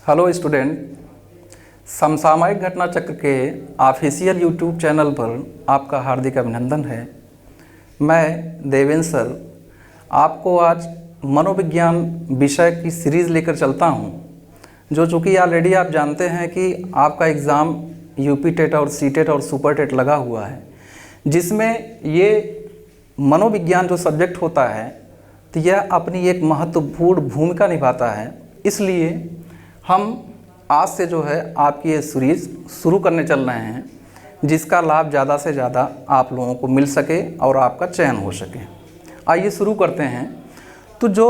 Hello student, समसामयिक घटना चक्र के ऑफिशियल यूट्यूब चैनल पर आपका हार्दिक अभिनंदन है। मैं देवेंद्र सर आपको आज मनोविज्ञान विषय की सीरीज़ लेकर चलता हूं, जो चूँकि ऑलरेडी आप जानते हैं कि आपका एग्ज़ाम यूपी टेट और सी टेट और सुपर टेट लगा हुआ है, जिसमें ये मनोविज्ञान जो सब्जेक्ट होता है तो यह अपनी एक महत्वपूर्ण भूमिका निभाता है। इसलिए हम आज से जो है आपकी ये सीरीज़ शुरू करने चल रहे हैं, जिसका लाभ ज़्यादा से ज़्यादा आप लोगों को मिल सके और आपका चयन हो सके। आइए शुरू करते हैं। तो जो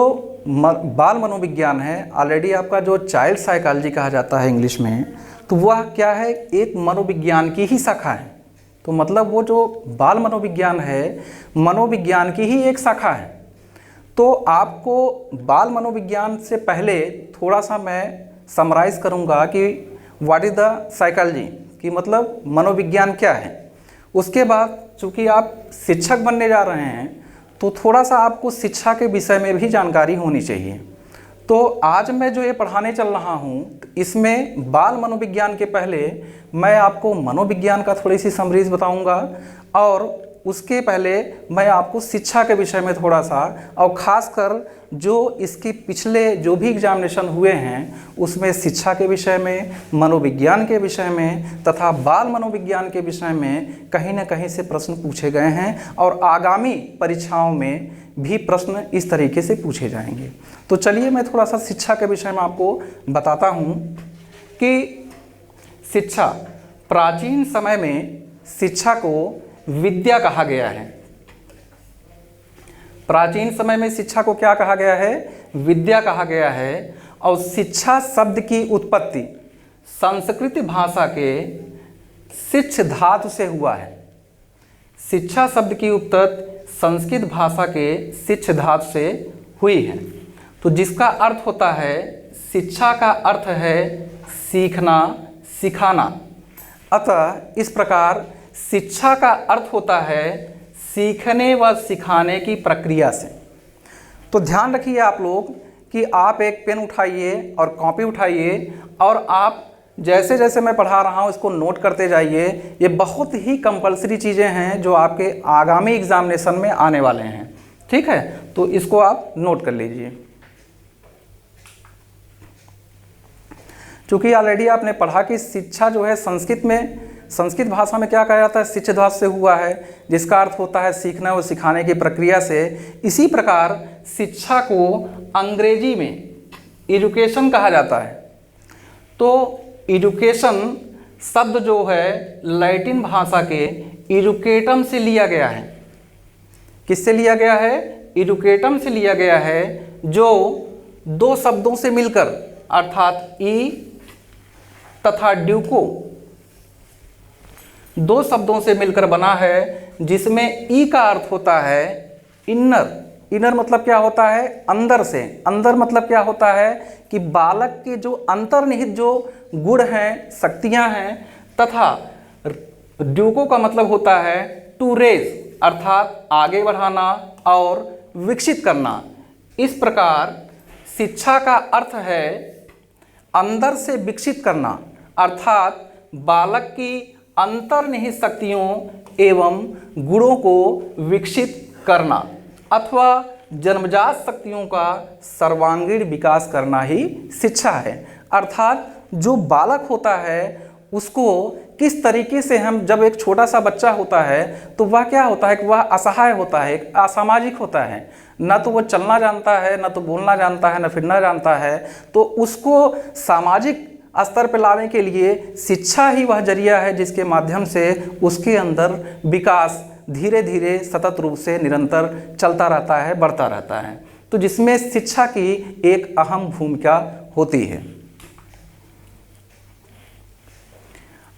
बाल मनोविज्ञान है, ऑलरेडी आपका जो चाइल्ड साइकोलॉजी कहा जाता है इंग्लिश में, तो वह क्या है, एक मनोविज्ञान की ही शाखा है। तो मतलब वो जो बाल मनोविज्ञान है, मनोविज्ञान की ही एक शाखा है। तो आपको बाल मनोविज्ञान से पहले थोड़ा सा मैं समराइज़ करूंगा कि व्हाट इज़ द साइकोलॉजी, कि मतलब मनोविज्ञान क्या है। उसके बाद चूँकि आप शिक्षक बनने जा रहे हैं तो थोड़ा सा आपको शिक्षा के विषय में भी जानकारी होनी चाहिए। तो आज मैं जो ये पढ़ाने चल रहा हूँ, इसमें बाल मनोविज्ञान के पहले मैं आपको मनोविज्ञान का थोड़ी सी समरीज बताऊँगा, और उसके पहले मैं आपको शिक्षा के विषय में थोड़ा सा, और ख़ासकर जो इसके पिछले जो भी एग्जामिनेशन हुए हैं उसमें शिक्षा के विषय में, मनोविज्ञान के विषय में तथा बाल मनोविज्ञान के विषय में कहीं न कहीं से प्रश्न पूछे गए हैं, और आगामी परीक्षाओं में भी प्रश्न इस तरीके से पूछे जाएंगे। तो चलिए मैं थोड़ा सा शिक्षा के विषय में आपको बताता हूँ कि शिक्षा, प्राचीन समय में शिक्षा को विद्या कहा गया है। प्राचीन समय में शिक्षा को क्या कहा गया है? विद्या कहा गया है। और शिक्षा शब्द की उत्पत्ति संस्कृत भाषा के शिक्ष धातु से हुआ है। शिक्षा शब्द की उत्पत्ति संस्कृत भाषा के शिक्ष धातु से हुई है। तो जिसका अर्थ होता है, शिक्षा का अर्थ है सीखना, सिखाना। अतः इस प्रकार शिक्षा का अर्थ होता है सीखने व सिखाने की प्रक्रिया से। तो ध्यान रखिए आप लोग कि आप एक पेन उठाइए और कॉपी उठाइए, और आप जैसे जैसे मैं पढ़ा रहा हूँ इसको नोट करते जाइए। ये बहुत ही कंपलसरी चीज़ें हैं जो आपके आगामी एग्जामिनेशन में आने वाले हैं, ठीक है? तो इसको आप नोट कर लीजिए। चूँकि ऑलरेडी आपने पढ़ा कि शिक्षा जो है संस्कृत भाषा में क्या कहा जाता है, शिक्ष धातु से हुआ है, जिसका अर्थ होता है सीखना और सिखाने की प्रक्रिया से। इसी प्रकार शिक्षा को अंग्रेजी में एजुकेशन कहा जाता है। तो एजुकेशन शब्द जो है लैटिन भाषा के एजुकेटम से लिया गया है। किससे लिया गया है? एजुकेटम से लिया गया है, जो दो शब्दों से मिलकर अर्थात ई तथा ड्यूको, दो शब्दों से मिलकर बना है, जिसमें ई का अर्थ होता है इनर। इनर मतलब क्या होता है? अंदर से। अंदर मतलब क्या होता है कि बालक के जो अंतर्निहित जो गुण हैं, शक्तियां हैं, तथा ड्यूको का मतलब होता है टू रेज, अर्थात आगे बढ़ाना और विकसित करना। इस प्रकार शिक्षा का अर्थ है अंदर से विकसित करना, अर्थात बालक की अंतर्निहित शक्तियों एवं गुणों को विकसित करना, अथवा जन्मजात शक्तियों का सर्वांगीण विकास करना ही शिक्षा है। अर्थात जो बालक होता है उसको किस तरीके से हम, जब एक छोटा सा बच्चा होता है तो वह क्या होता है कि वह असहाय होता है, असामाजिक होता है, ना तो वो चलना जानता है, ना तो बोलना जानता है, ना फिरना जानता है। तो उसको सामाजिक स्तर पर लाने के लिए शिक्षा ही वह जरिया है जिसके माध्यम से उसके अंदर विकास धीरे धीरे सतत रूप से निरंतर चलता रहता है, बढ़ता रहता है। तो जिसमें शिक्षा की एक अहम भूमिका होती है।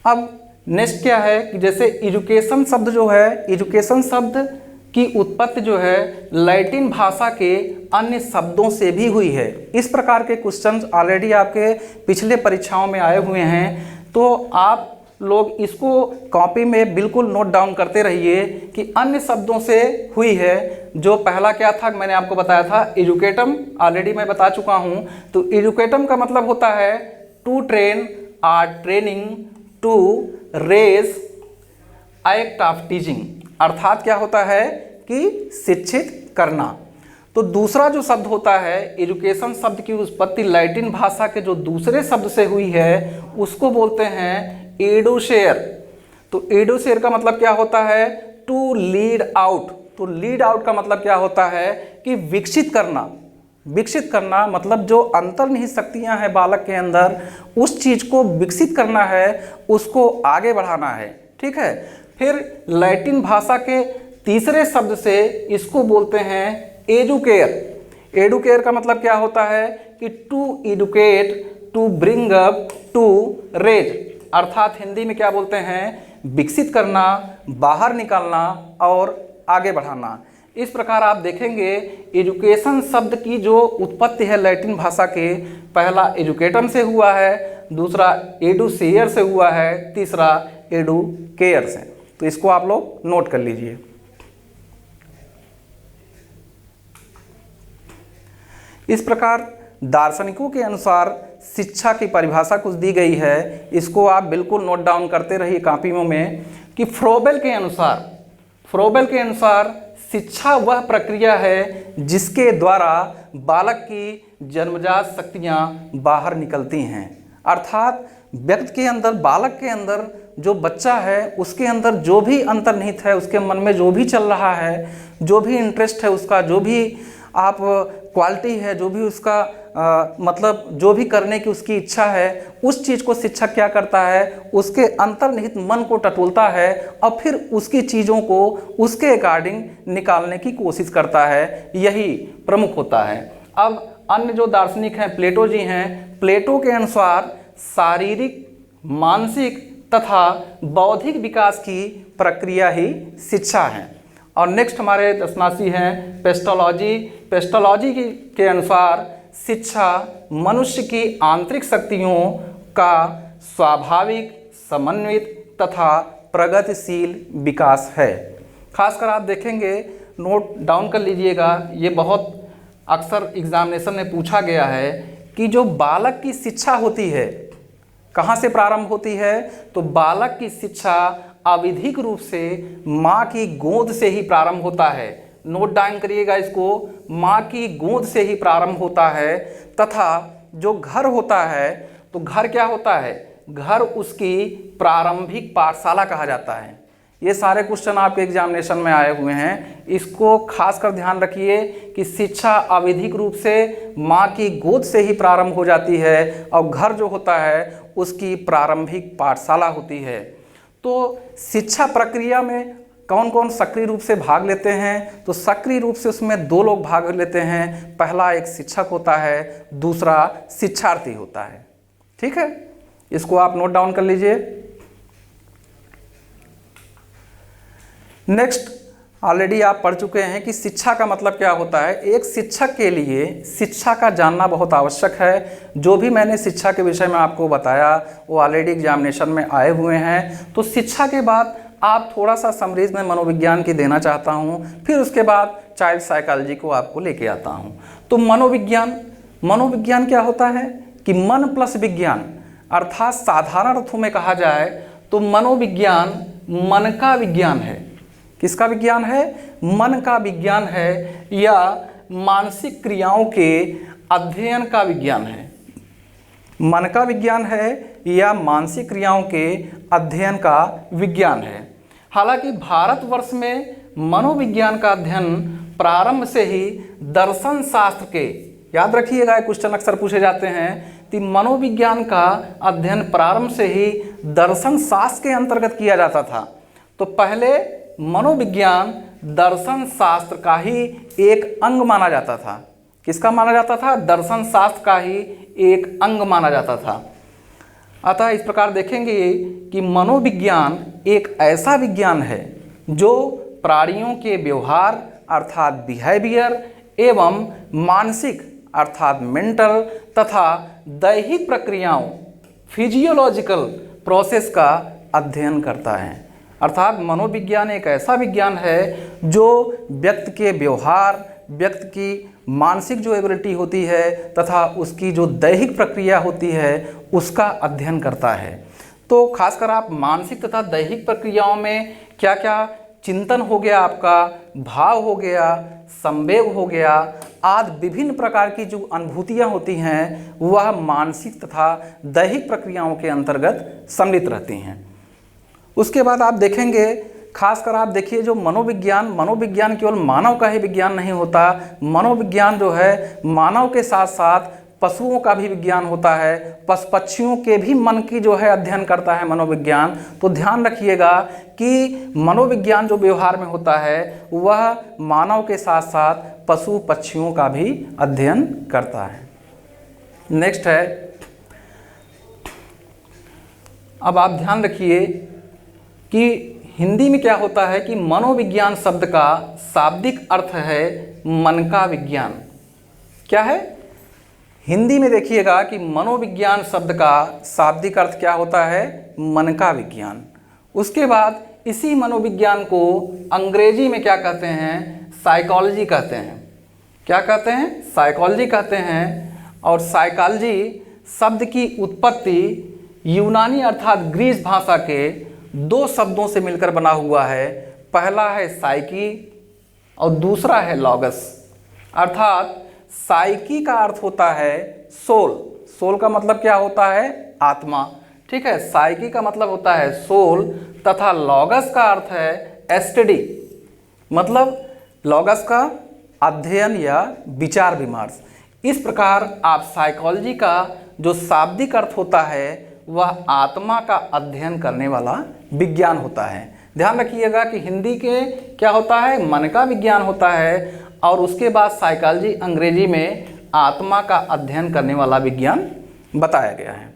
अब नेक्स्ट क्या है कि जैसे एजुकेशन शब्द जो है, एजुकेशन शब्द की उत्पत्ति जो है लैटिन भाषा के अन्य शब्दों से भी हुई है। इस प्रकार के क्वेश्चंस ऑलरेडी आपके पिछले परीक्षाओं में आए हुए हैं। तो आप लोग इसको कॉपी में बिल्कुल नोट डाउन करते रहिए कि अन्य शब्दों से हुई है। जो पहला क्या था मैंने आपको बताया था, एजुकेटम, ऑलरेडी मैं बता चुका हूँ। तो एजुकेटम का मतलब होता है to train or training to raise act of teaching, अर्थात क्या होता है कि शिक्षित करना। तो दूसरा जो शब्द होता है एजुकेशन शब्द की उत्पत्ति लैटिन भाषा के जो दूसरे शब्द से हुई है उसको बोलते हैं एडुकेयर। तो एडुकेयर का मतलब क्या होता है? To lead out. तो लीड आउट का मतलब क्या होता है कि विकसित करना। विकसित करना मतलब जो अंतर्निहित शक्तियां हैं बालक के अंदर उस चीज़ को विकसित करना है, उसको आगे बढ़ाना है। ठीक है। फिर लैटिन भाषा के तीसरे शब्द से इसको बोलते हैं एजुकेयर। एडुकेयर का मतलब क्या होता है कि to educate, to bring up, to raise, अर्थात हिंदी में क्या बोलते हैं? विकसित करना, बाहर निकालना और आगे बढ़ाना। इस प्रकार आप देखेंगे एजुकेशन शब्द की जो उत्पत्ति है लैटिन भाषा के, पहला एजुकेटम से हुआ है, दूसरा एडुसेयर से हुआ है, तीसरा एडुकेयर से। तो इसको आप लोग नोट कर लीजिए। इस प्रकार दार्शनिकों के अनुसार शिक्षा की परिभाषा कुछ दी गई है, इसको आप बिल्कुल नोट डाउन करते रहिए कापियों में कि फ्रोबेल के अनुसार शिक्षा वह प्रक्रिया है जिसके द्वारा बालक की जन्मजात शक्तियाँ बाहर निकलती हैं। अर्थात व्यक्ति के अंदर, बालक के अंदर जो बच्चा है उसके अंदर जो भी अंतर्निहित है, उसके मन में जो भी चल रहा है, जो भी इंटरेस्ट है उसका, जो भी आप क्वालिटी है, जो भी उसका मतलब जो भी करने की उसकी इच्छा है, उस चीज़ को शिक्षक क्या करता है? उसके अंतर्निहित मन को टटोलता है और फिर उसकी चीज़ों को उसके अकॉर्डिंग निकालने की कोशिश करता है। यही प्रमुख होता है। अब अन्य जो दार्शनिक हैं प्लेटो जी हैं, प्लेटो के अनुसार शारीरिक, मानसिक तथा बौद्धिक विकास की प्रक्रिया ही शिक्षा है। और नेक्स्ट हमारे दशनासी हैं पेस्टोलॉजी। पेस्टोलॉजी के अनुसार शिक्षा मनुष्य की आंतरिक शक्तियों का स्वाभाविक, समन्वित तथा प्रगतिशील विकास है। खासकर आप देखेंगे, नोट डाउन कर लीजिएगा, ये बहुत अक्सर एग्जामिनेशन में पूछा गया है कि जो बालक की शिक्षा होती है कहाँ से प्रारंभ होती है? तो बालक की शिक्षा अविधिक रूप से माँ की गोद से ही प्रारंभ होता है। नोट डाउन करिएगा इसको, माँ की गोद से ही प्रारंभ होता है। तथा जो घर होता है, तो घर क्या होता है? घर उसकी प्रारंभिक पाठशाला कहा जाता है। ये सारे क्वेश्चन आपके एग्जामिनेशन में आए हुए हैं, इसको खासकर ध्यान रखिए कि शिक्षा अविधिक रूप से माँ की गोद से ही प्रारंभ हो जाती है और घर जो होता है उसकी प्रारंभिक पाठशाला होती है। तो शिक्षा प्रक्रिया में कौन कौन सक्रिय रूप से भाग लेते हैं? तो सक्रिय रूप से उसमें दो लोग भाग लेते हैं। पहला एक शिक्षक होता है, दूसरा शिक्षार्थी होता है। ठीक है, इसको आप नोट डाउन कर लीजिए। नेक्स्ट, ऑलरेडी आप पढ़ चुके हैं कि शिक्षा का मतलब क्या होता है। एक शिक्षक के लिए शिक्षा का जानना बहुत आवश्यक है। जो भी मैंने शिक्षा के विषय में आपको बताया वो ऑलरेडी एग्जामिनेशन में आए हुए हैं। तो शिक्षा के बाद आप थोड़ा सा समरीज में मनोविज्ञान की देना चाहता हूँ, फिर उसके बाद चाइल्ड साइकोलॉजी को आपको लेके आता हूँ। तो मनोविज्ञान क्या होता है कि मन प्लस विज्ञान, अर्थात साधारण अर्थों में कहा जाए तो मनोविज्ञान मन का विज्ञान है। किसका विज्ञान है? मन का विज्ञान है, या मानसिक क्रियाओं के अध्ययन का विज्ञान है। मन का विज्ञान है या मानसिक क्रियाओं के अध्ययन का विज्ञान है। हालांकि भारतवर्ष में मनोविज्ञान का अध्ययन प्रारंभ से ही दर्शन शास्त्र के, याद रखिएगा क्वेश्चन अक्सर पूछे जाते हैं कि मनोविज्ञान का अध्ययन प्रारंभ से ही दर्शन शास्त्र के अंतर्गत किया जाता था। तो पहले मनोविज्ञान दर्शन शास्त्र का ही एक अंग माना जाता था। किसका माना जाता था? दर्शन शास्त्र का ही एक अंग माना जाता था। अतः इस प्रकार देखेंगे कि मनोविज्ञान एक ऐसा विज्ञान है जो प्राणियों के व्यवहार अर्थात बिहेवियर एवं मानसिक अर्थात मेंटल तथा दैहिक प्रक्रियाओं फिजियोलॉजिकल प्रोसेस का अध्ययन करता है। अर्थात मनोविज्ञान एक ऐसा विज्ञान है जो व्यक्ति के व्यवहार, व्यक्ति की मानसिक जो एबिलिटी होती है तथा उसकी जो दैहिक प्रक्रिया होती है उसका अध्ययन करता है। तो खासकर आप मानसिक तथा दैहिक प्रक्रियाओं में क्या क्या चिंतन हो गया, आपका भाव हो गया, संवेग हो गया, आदि विभिन्न प्रकार की जो अनुभूतियाँ होती हैं वह मानसिक तथा दैहिक प्रक्रियाओं के अंतर्गत सम्मिलित रहती हैं। उसके बाद आप देखेंगे, खासकर आप देखिए जो मनोविज्ञान केवल मानव का ही विज्ञान नहीं होता। मनोविज्ञान जो है मानव के साथ साथ पशुओं का भी विज्ञान होता है, पशु पक्षियों के भी मन की जो है अध्ययन करता है मनोविज्ञान। तो ध्यान रखिएगा कि मनोविज्ञान जो व्यवहार में होता है वह मानव के साथ साथ पशु पक्षियों का भी अध्ययन करता है। नेक्स्ट है, अब आप ध्यान रखिए कि हिंदी में क्या होता है कि मनोविज्ञान शब्द का शाब्दिक अर्थ है मन का विज्ञान। क्या है? हिंदी में देखिएगा कि मनोविज्ञान शब्द का शाब्दिक अर्थ क्या होता है? मन का विज्ञान। उसके बाद इसी मनोविज्ञान को अंग्रेजी में क्या कहते हैं? साइकोलॉजी कहते हैं। क्या कहते हैं? साइकोलॉजी कहते हैं। और साइकोलॉजी शब्द की उत्पत्ति यूनानी अर्थात ग्रीस भाषा के दो शब्दों से मिलकर बना हुआ है। पहला है साइकी और दूसरा है लॉगस। अर्थात साइकी का अर्थ होता है सोल। सोल का मतलब क्या होता है? आत्मा। ठीक है, साइकी का मतलब होता है सोल तथा लॉगस का अर्थ है स्टडी, मतलब लॉगस का अध्ययन या विचार विमर्श। इस प्रकार आप साइकोलॉजी का जो शाब्दिक अर्थ होता है वह आत्मा का अध्ययन करने वाला विज्ञान होता है। ध्यान रखिएगा कि हिंदी के क्या होता है? मन का विज्ञान होता है, और उसके बाद साइकोलॉजी अंग्रेजी में आत्मा का अध्ययन करने वाला विज्ञान बताया गया है।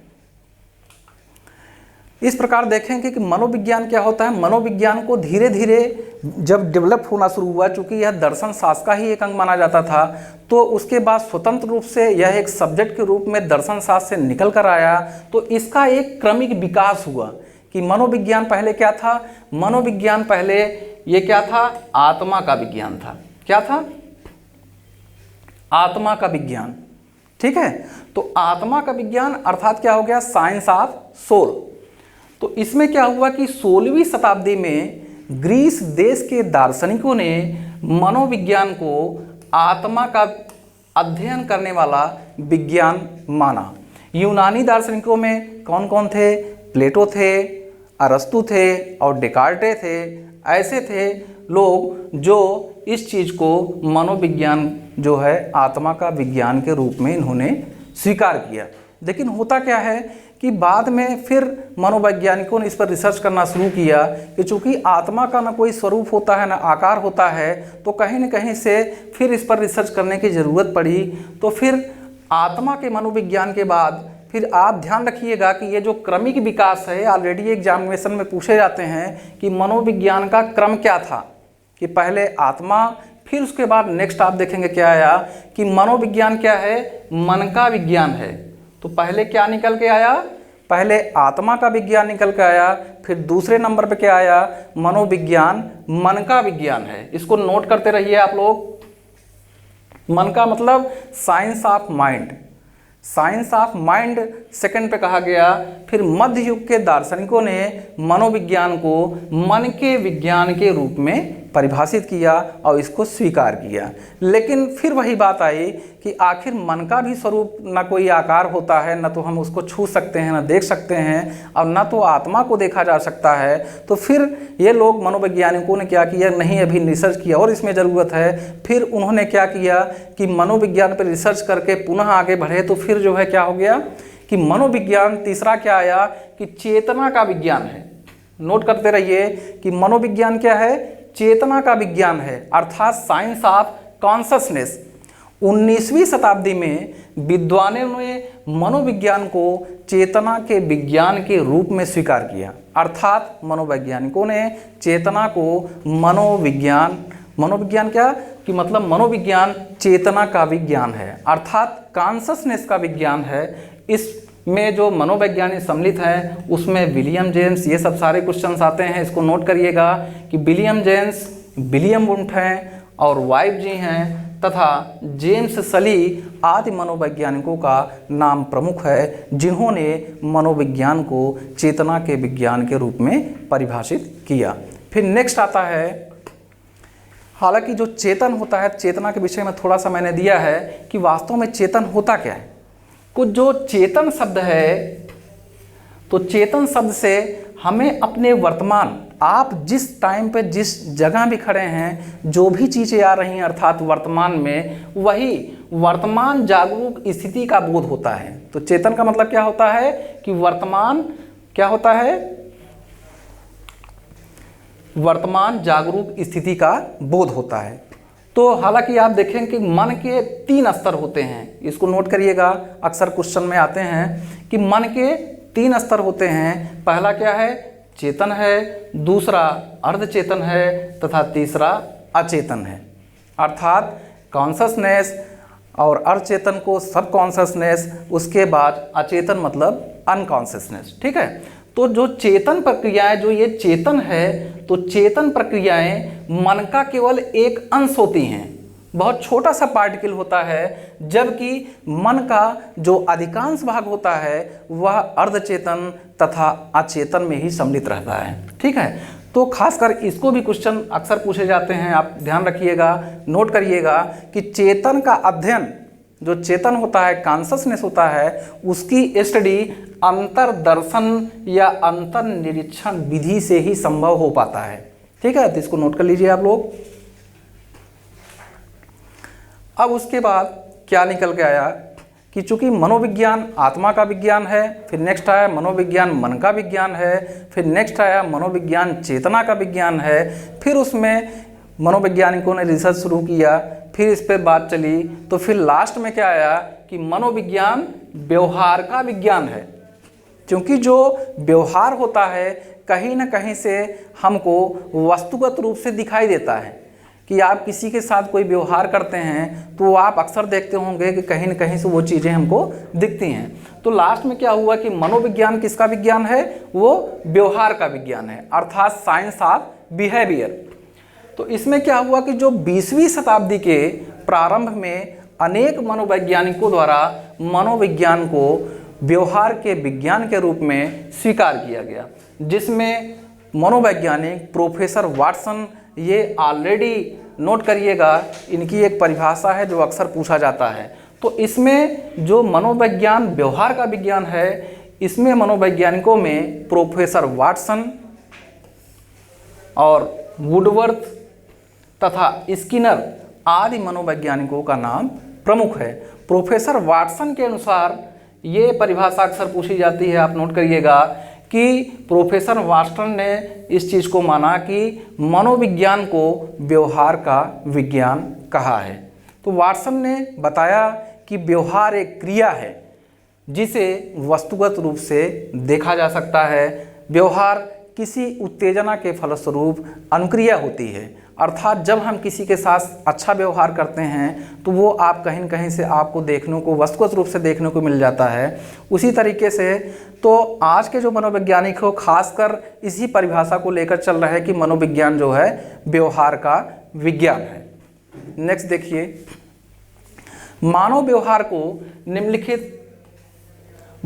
इस प्रकार देखेंगे कि मनोविज्ञान क्या होता है। मनोविज्ञान को धीरे धीरे जब डेवलप होना शुरू हुआ, चूँकि यह दर्शन शास्त्र का ही एक अंग माना जाता था, तो उसके बाद स्वतंत्र रूप से यह एक सब्जेक्ट के रूप में दर्शन शास्त्र से निकल कर आया। तो इसका एक क्रमिक विकास हुआ कि मनोविज्ञान पहले क्या था? मनोविज्ञान पहले ये क्या था? आत्मा का विज्ञान था। क्या था? आत्मा का विज्ञान। ठीक है, तो आत्मा का विज्ञान अर्थात क्या हो गया? Science of soul. तो इसमें क्या हुआ कि 16वीं शताब्दी में ग्रीस देश के दार्शनिकों ने मनोविज्ञान को आत्मा का अध्ययन करने वाला विज्ञान माना। यूनानी दार्शनिकों में कौन कौन थे? प्लेटो थे, अरस्तु थे और डेकार्टे थे। ऐसे थे लोग जो इस चीज़ को मनोविज्ञान जो है आत्मा का विज्ञान के रूप में इन्होंने स्वीकार किया। लेकिन होता क्या है कि बाद में फिर मनोवैज्ञानिकों ने इस पर रिसर्च करना शुरू किया कि चूँकि आत्मा का ना कोई स्वरूप होता है ना आकार होता है, तो कहीं न कहीं से फिर इस पर रिसर्च करने की ज़रूरत पड़ी। तो फिर आत्मा के मनोविज्ञान के बाद फिर आप ध्यान रखिएगा कि ये जो क्रमिक विकास है, ऑलरेडी एग्जामिनेशन में पूछे जाते हैं कि मनोविज्ञान का क्रम क्या था, कि पहले आत्मा, फिर उसके बाद नेक्स्ट आप देखेंगे क्या आया कि मनोविज्ञान क्या है? मन का विज्ञान है। तो पहले क्या निकल के आया? पहले आत्मा का विज्ञान निकल के आया, फिर दूसरे नंबर पे क्या आया? मनोविज्ञान मन का विज्ञान है। इसको नोट करते रहिए आप लोग। मन का मतलब science of mind. Science of mind second पे कहा गया। फिर मध्य युग के दार्शनिकों ने मनोविज्ञान को मन के विज्ञान के रूप में परिभाषित किया और इसको स्वीकार किया। लेकिन फिर वही बात आई कि आखिर मन का भी स्वरूप ना कोई आकार होता है, ना तो हम उसको छू सकते हैं, ना देख सकते हैं, और ना तो आत्मा को देखा जा सकता है। तो फिर ये लोग मनोवैज्ञानिकों ने क्या किया? नहीं, अभी रिसर्च किया और इसमें ज़रूरत है। फिर उन्होंने क्या किया कि मनोविज्ञान पर रिसर्च करके पुनः आगे बढ़े। तो फिर जो है क्या हो गया कि मनोविज्ञान तीसरा क्या आया कि चेतना का विज्ञान है। नोट करते रहिए कि मनोविज्ञान क्या है? चेतना का विज्ञान है, अर्थात साइंस ऑफ कॉन्शसनेस। 19वीं शताब्दी में विद्वानों ने मनोविज्ञान को चेतना के विज्ञान के रूप में स्वीकार किया। अर्थात मनोवैज्ञानिकों ने चेतना को मनोविज्ञान क्या कि मतलब मनोविज्ञान चेतना का विज्ञान है, अर्थात कॉन्शसनेस का विज्ञान है। इसमें जो मनोवैज्ञानिक सम्मिलित हैं उसमें विलियम जेम्स, ये सब सारे क्वेश्चंस आते हैं। इसको नोट करिएगा कि विलियम जेम्स, विलियम वुंट हैं और वाइफ जी हैं, तथा जेम्स सली आदि मनोवैज्ञानिकों का नाम प्रमुख है, जिन्होंने मनोविज्ञान को चेतना के विज्ञान के रूप में परिभाषित किया। फिर नेक्स्ट आता है, हालांकि जो चेतन होता है, चेतना के विषय में थोड़ा सा मैंने दिया है कि वास्तव में चेतन होता क्या है। कुछ जो चेतन शब्द है, तो चेतन शब्द से हमें अपने वर्तमान, आप जिस टाइम पे जिस जगह भी खड़े हैं, जो भी चीज़ें आ रही हैं अर्थात वर्तमान में, वही वर्तमान जागरूक स्थिति का बोध होता है। तो चेतन का मतलब क्या होता है कि वर्तमान क्या होता है, वर्तमान जागरूक स्थिति का बोध होता है। तो हालांकि आप देखें कि मन के 3 स्तर होते हैं, इसको नोट करिएगा, अक्सर क्वेश्चन में आते हैं कि मन के 3 स्तर होते हैं। पहला क्या है, चेतन है, दूसरा अर्धचेतन है तथा तीसरा अचेतन है। अर्थात कॉन्शसनेस और अर्धचेतन को सब कॉन्शसनेस, उसके बाद अचेतन मतलब अनकॉन्शसनेस। ठीक है, तो जो चेतन प्रक्रियाएं, जो ये चेतन है, तो चेतन प्रक्रियाएं मन का केवल एक अंश होती हैं, बहुत छोटा सा पार्टिकल होता है, जबकि मन का जो अधिकांश भाग होता है वह अर्धचेतन तथा अचेतन में ही सम्मिलित रहता है। ठीक है, तो खासकर इसको भी क्वेश्चन अक्सर पूछे जाते हैं, आप ध्यान रखिएगा, नोट करिएगा कि चेतन का अध्ययन, जो चेतन होता है, कॉन्शसनेस होता है, उसकी स्टडी अंतर्दर्शन या अंतर निरीक्षण विधि से ही संभव हो पाता है। ठीक है, तो इसको नोट कर लीजिए आप लोग। अब उसके बाद क्या निकल के आया कि चूंकि मनोविज्ञान आत्मा का विज्ञान है, फिर नेक्स्ट आया मनोविज्ञान मन का विज्ञान है, फिर नेक्स्ट आया मनोविज्ञान चेतना का विज्ञान है, फिर उसमें मनोवैज्ञानिकों ने रिसर्च शुरू किया, फिर इस पर बात चली, तो फिर लास्ट में क्या आया कि मनोविज्ञान व्यवहार का विज्ञान है। क्योंकि जो व्यवहार होता है कहीं ना कहीं से हमको वस्तुगत रूप से दिखाई देता है कि आप किसी के साथ कोई व्यवहार करते हैं तो आप अक्सर देखते होंगे कि कहीं न कहीं से वो चीज़ें हमको दिखती हैं। तो लास्ट में क्या हुआ कि मनोविज्ञान किसका विज्ञान है, वो व्यवहार का विज्ञान है, अर्थात साइंस ऑफ बिहेवियर। तो इसमें क्या हुआ कि जो 20वीं शताब्दी के प्रारंभ में अनेक मनोवैज्ञानिकों द्वारा मनोविज्ञान को व्यवहार के विज्ञान के रूप में स्वीकार किया गया, जिसमें मनोवैज्ञानिक प्रोफेसर वाटसन, ये ऑलरेडी नोट करिएगा, इनकी एक परिभाषा है जो अक्सर पूछा जाता है। तो इसमें जो मनोविज्ञान व्यवहार का विज्ञान है, इसमें मनोवैज्ञानिकों में प्रोफेसर वाटसन और वुडवर्थ तथा स्किनर आदि मनोवैज्ञानिकों का नाम प्रमुख है। प्रोफेसर वाटसन के अनुसार ये परिभाषा अक्सर पूछी जाती है, आप नोट करिएगा कि प्रोफेसर वाटसन ने इस चीज़ को माना कि मनोविज्ञान को व्यवहार का विज्ञान कहा है। तो वाटसन ने बताया कि व्यवहार एक क्रिया है जिसे वस्तुगत रूप से देखा जा सकता है। व्यवहार किसी उत्तेजना के फलस्वरूप अनुक्रिया होती है, अर्थात जब हम किसी के साथ अच्छा व्यवहार करते हैं तो वो आप कहीं न कहीं से आपको देखने को, वस्तुगत रूप से देखने को मिल जाता है। उसी तरीके से तो आज के जो मनोवैज्ञानिक हो खासकर इसी परिभाषा को लेकर चल रहा है कि मनोविज्ञान जो है व्यवहार का विज्ञान है। नेक्स्ट देखिए, मानव व्यवहार को निम्नलिखित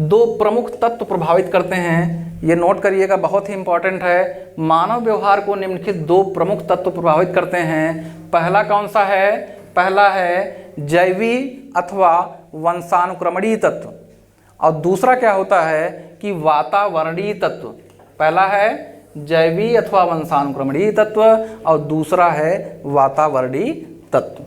2 प्रमुख तत्व प्रभावित करते हैं। ये नोट करिएगा, बहुत ही इंपॉर्टेंट है। मानव व्यवहार को निम्नलिखित 2 प्रमुख तत्व प्रभावित करते हैं। पहला कौन सा है? पहला है जैविक अथवा वंशानुक्रमणीय तत्व, और दूसरा क्या होता है कि वातावरणीय तत्व। पहला है जैविक अथवा वंशानुक्रमणीय तत्व और दूसरा है वातावरणीय तत्व।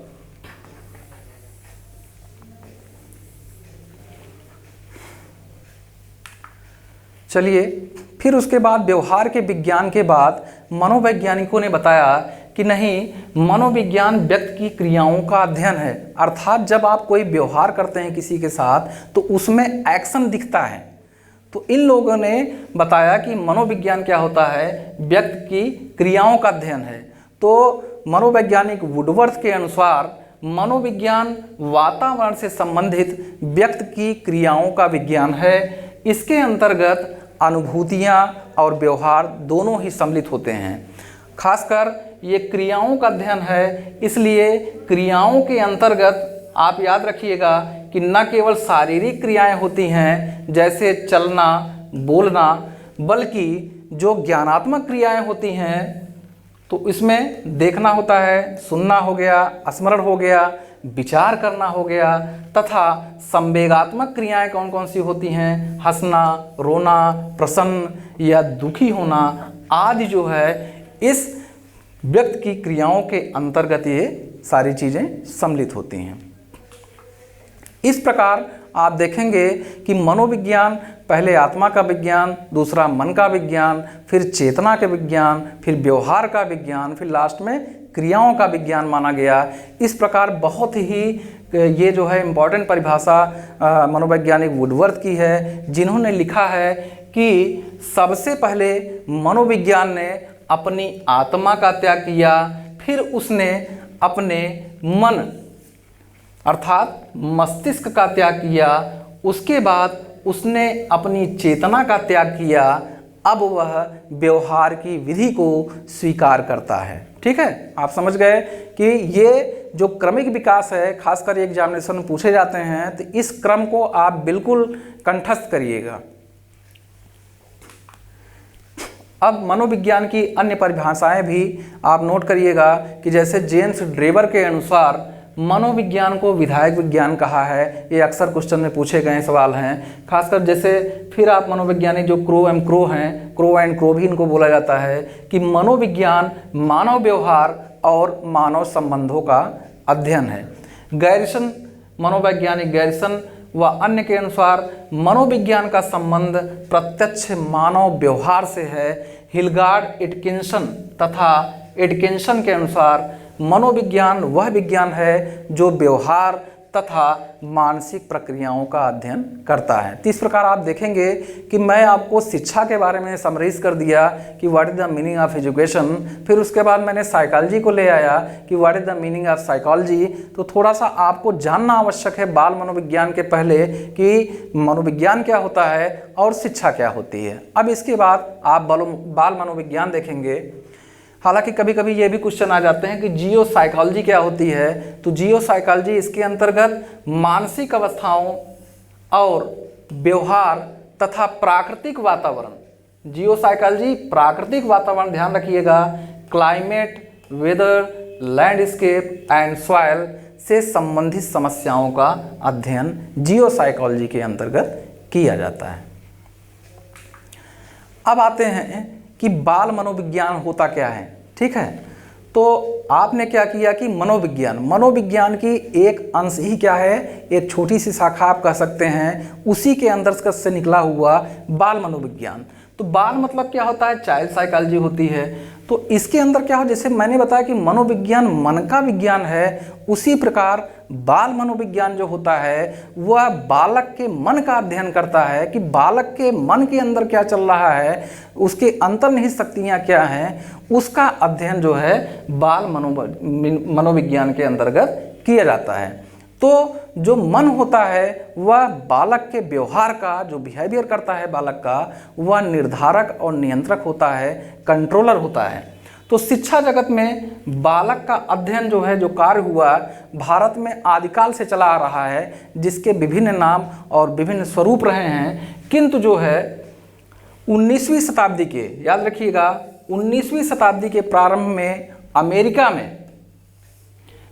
चलिए, फिर उसके बाद व्यवहार के विज्ञान के बाद मनोवैज्ञानिकों ने बताया कि नहीं, मनोविज्ञान व्यक्ति की क्रियाओं का अध्ययन है, अर्थात जब आप कोई व्यवहार करते हैं किसी के साथ तो उसमें एक्शन दिखता है। तो इन लोगों ने बताया कि मनोविज्ञान क्या होता है, व्यक्ति की क्रियाओं का अध्ययन है। तो मनोवैज्ञानिक वुडवर्थ के अनुसार मनोविज्ञान वातावरण से संबंधित व्यक्ति की क्रियाओं का विज्ञान है। इसके अंतर्गत अनुभूतियाँ और व्यवहार दोनों ही सम्मिलित होते हैं। खासकर ये क्रियाओं का अध्ययन है, इसलिए क्रियाओं के अंतर्गत आप याद रखिएगा कि न केवल शारीरिक क्रियाएं होती हैं जैसे चलना, बोलना, बल्कि जो ज्ञानात्मक क्रियाएं होती हैं तो इसमें देखना होता है, सुनना हो गया, स्मरण हो गया, विचार करना हो गया, तथा संवेगात्मक क्रियाएं कौन कौन सी होती हैं, हंसना, रोना, प्रसन्न या दुखी होना आदि जो है इस व्यक्ति की क्रियाओं के अंतर्गत ये सारी चीज़ें सम्मिलित होती हैं। इस प्रकार आप देखेंगे कि मनोविज्ञान पहले आत्मा का विज्ञान, दूसरा मन का विज्ञान, फिर चेतना के विज्ञान, फिर व्यवहार का विज्ञान, फिर लास्ट में क्रियाओं का विज्ञान माना गया। इस प्रकार बहुत ही ये जो है इम्पॉर्टेंट परिभाषा मनोवैज्ञानिक वुडवर्थ की है, जिन्होंने लिखा है कि सबसे पहले मनोविज्ञान ने अपनी आत्मा का त्याग किया, फिर उसने अपने मन अर्थात मस्तिष्क का त्याग किया, उसके बाद उसने अपनी चेतना का त्याग किया, अब वह व्यवहार की विधि को स्वीकार करता है। ठीक है, आप समझ गए कि ये जो क्रमिक विकास है, खासकर एग्जामिनेशन में पूछे जाते हैं, तो इस क्रम को आप बिल्कुल कंठस्थ करिएगा। अब मनोविज्ञान की अन्य परिभाषाएं भी आप नोट करिएगा कि जैसे जेम्स ड्रेवर के अनुसार मनोविज्ञान को विधायक विज्ञान कहा है। ये अक्सर क्वेश्चन में पूछे गए सवाल हैं, खासकर जैसे फिर आप मनोवैज्ञानिक जो क्रो एंड क्रो भी इनको बोला जाता है कि मनोविज्ञान मानव व्यवहार और मानव संबंधों का अध्ययन है। गैरिसन मनोवैज्ञानिक गैरिसन व अन्य के अनुसार मनोविज्ञान का संबंध प्रत्यक्ष मानव व्यवहार से है। हिलगार्ड एटकिंसन के अनुसार मनोविज्ञान वह विज्ञान है जो व्यवहार तथा मानसिक प्रक्रियाओं का अध्ययन करता है। तो इस प्रकार आप देखेंगे कि मैं आपको शिक्षा के बारे में समराइज कर दिया कि what is the meaning of education, फिर उसके बाद मैंने साइकोलॉजी को ले आया कि what is the meaning of psychology. तो थोड़ा सा आपको जानना आवश्यक है बाल मनोविज्ञान के पहले कि मनोविज्ञान क्या होता है और शिक्षा क्या होती है। अब इसके बाद आप बाल मनोविज्ञान देखेंगे। हालांकि कभी कभी ये भी क्वेश्चन आ जाते हैं कि जियो साइकोलॉजी क्या होती है। तो जियो साइकोलॉजी इसके अंतर्गत मानसिक अवस्थाओं और व्यवहार तथा प्राकृतिक वातावरण, जियो साइकोलॉजी प्राकृतिक वातावरण ध्यान रखिएगा, climate, weather, landscape and soil से संबंधित समस्याओं का अध्ययन जियो साइकोलॉजी के अंतर्गत किया जाता है। अब आते हैं कि बाल मनोविज्ञान होता क्या है। ठीक है, तो आपने क्या किया कि मनोविज्ञान की एक अंश ही क्या है, एक छोटी सी शाखा आप कह सकते हैं, उसी के अंदर से निकला हुआ बाल मनोविज्ञान। तो बाल मतलब क्या होता है, चाइल्ड साइकोलॉजी होती है। तो इसके अंदर क्या हो, जैसे मैंने बताया कि मनोविज्ञान मन का विज्ञान है, उसी प्रकार बाल मनोविज्ञान जो होता है वह बालक के मन का अध्ययन करता है कि बालक के मन के अंदर क्या चल रहा है, उसके अंतर्निहित शक्तियाँ क्या हैं, उसका अध्ययन जो है बाल मनोविज्ञान के अंतर्गत किया जाता है। तो जो मन होता है वह बालक के व्यवहार का, जो बिहेवियर करता है बालक का, वह निर्धारक और नियंत्रक होता है, कंट्रोलर होता है। तो शिक्षा जगत में बालक का अध्ययन जो है, जो कार्य हुआ, भारत में आदिकाल से चला आ रहा है, जिसके विभिन्न नाम और विभिन्न स्वरूप रहे हैं। किंतु जो है 19वीं शताब्दी के, याद रखिएगा, 19वीं शताब्दी के प्रारंभ में अमेरिका में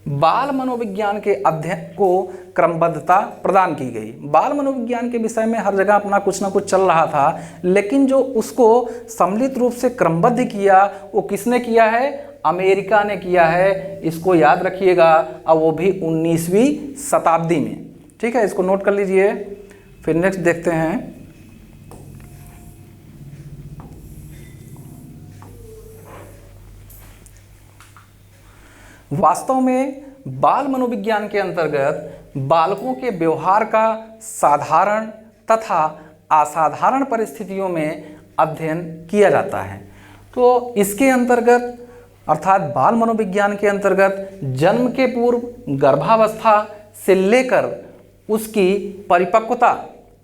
बाल मनोविज्ञान के अध्ययन को क्रमबद्धता प्रदान की गई। बाल मनोविज्ञान के विषय में हर जगह अपना कुछ ना कुछ चल रहा था, लेकिन जो उसको सम्मिलित रूप से क्रमबद्ध किया वो किसने किया है, अमेरिका ने किया है। इसको याद रखिएगा, और वो भी 19वीं शताब्दी में। ठीक है, इसको नोट कर लीजिए। फिर नेक्स्ट देखते हैं, वास्तव में बाल मनोविज्ञान के अंतर्गत बालकों के व्यवहार का साधारण तथा असाधारण परिस्थितियों में अध्ययन किया जाता है। तो इसके अंतर्गत अर्थात बाल मनोविज्ञान के अंतर्गत जन्म के पूर्व गर्भावस्था से लेकर उसकी परिपक्वता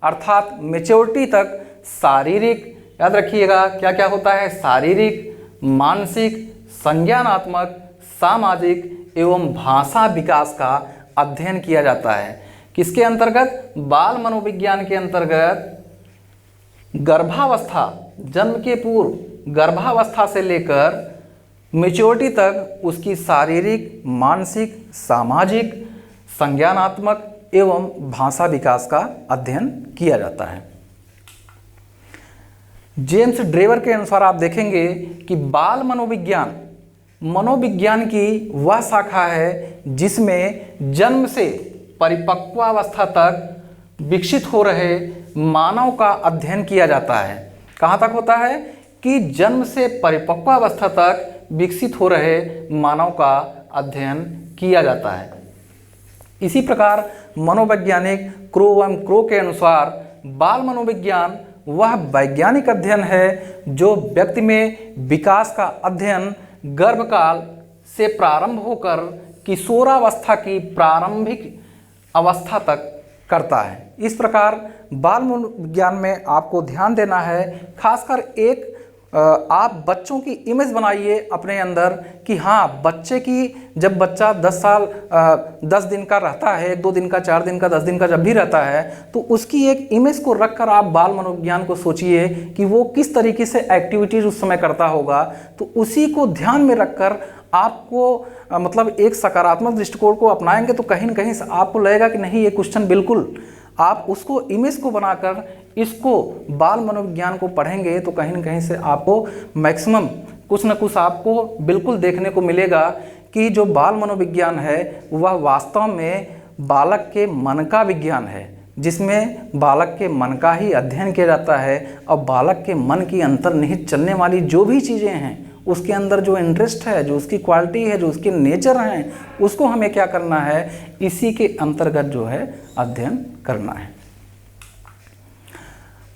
अर्थात मैच्योरिटी तक शारीरिक, याद रखिएगा क्या क्या होता है, शारीरिक, मानसिक, संज्ञानात्मक, सामाजिक एवं भाषा विकास का अध्ययन किया जाता है। किसके अंतर्गत? बाल मनोविज्ञान के अंतर्गत गर्भावस्था, जन्म के पूर्व गर्भावस्था से लेकर मैच्योरिटी तक उसकी शारीरिक, मानसिक, सामाजिक, संज्ञानात्मक एवं भाषा विकास का अध्ययन किया जाता है। जेम्स ड्रेवर के अनुसार आप देखेंगे कि बाल मनोविज्ञान की वह शाखा है जिसमें जन्म से परिपक्वावस्था तक विकसित हो रहे मानव का अध्ययन किया जाता है। कहाँ तक होता है? कि जन्म से परिपक्वावस्था तक विकसित हो रहे मानव का अध्ययन किया जाता है। इसी प्रकार मनोवैज्ञानिक क्रो के अनुसार बाल मनोविज्ञान वह वैज्ञानिक अध्ययन है जो व्यक्ति में विकास का अध्ययन गर्भकाल से प्रारंभ होकर किशोरावस्था की प्रारंभिक अवस्था तक करता है। इस प्रकार बाल मनोविज्ञान में आपको ध्यान देना है, खासकर एक आप बच्चों की इमेज बनाइए अपने अंदर कि हाँ, बच्चे की जब बच्चा 10 दिन का रहता है, 1-2 दिन का, 4 दिन का, 10 दिन का जब भी रहता है, तो उसकी एक इमेज को रखकर आप बाल मनोविज्ञान को सोचिए कि वो किस तरीके से एक्टिविटीज उस समय करता होगा। तो उसी को ध्यान में रखकर आपको मतलब एक सकारात्मक दृष्टिकोण को अपनाएंगे तो कहीं न कहीं आपको लगेगा कि नहीं, ये क्वेश्चन बिल्कुल, आप उसको इमेज को बनाकर इसको बाल मनोविज्ञान को पढ़ेंगे तो कहीं न कहीं से आपको मैक्सिमम कुछ न कुछ आपको बिल्कुल देखने को मिलेगा कि जो बाल मनोविज्ञान है वह वास्तव में बालक के मन का विज्ञान है, जिसमें बालक के मन का ही अध्ययन किया जाता है और बालक के मन की अंतर्निहित चलने वाली जो भी चीज़ें हैं, उसके अंदर जो इंटरेस्ट है, जो उसकी क्वालिटी है, जो उसके नेचर हैं, उसको हमें क्या करना है, इसी के अंतर्गत जो है अध्ययन करना है।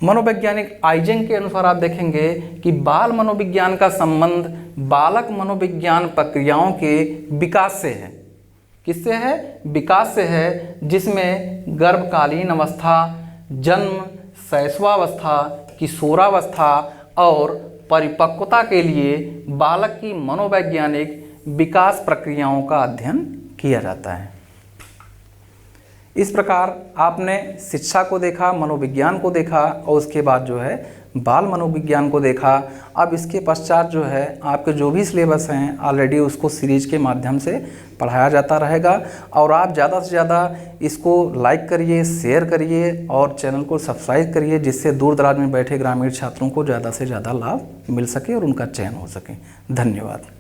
मनोवैज्ञानिक आइजेंग के अनुसार आप देखेंगे कि बाल मनोविज्ञान का संबंध बालक मनोविज्ञान प्रक्रियाओं के विकास से है। किससे है? विकास से है, जिसमें गर्भकालीन अवस्था, जन्म, शैशवावस्था, किशोरावस्था और परिपक्वता के लिए बालक की मनोवैज्ञानिक विकास प्रक्रियाओं का अध्ययन किया जाता है। इस प्रकार आपने शिक्षा को देखा, मनोविज्ञान को देखा और उसके बाद जो है बाल मनोविज्ञान को देखा। अब इसके पश्चात जो है आपके जो भी सिलेबस हैं ऑलरेडी उसको सीरीज के माध्यम से पढ़ाया जाता रहेगा और आप ज़्यादा से ज़्यादा इसको लाइक करिए, शेयर करिए और चैनल को सब्सक्राइब करिए, जिससे दूर दराज में बैठे ग्रामीण छात्रों को ज़्यादा से ज़्यादा लाभ मिल सके और उनका चयन हो सके। धन्यवाद।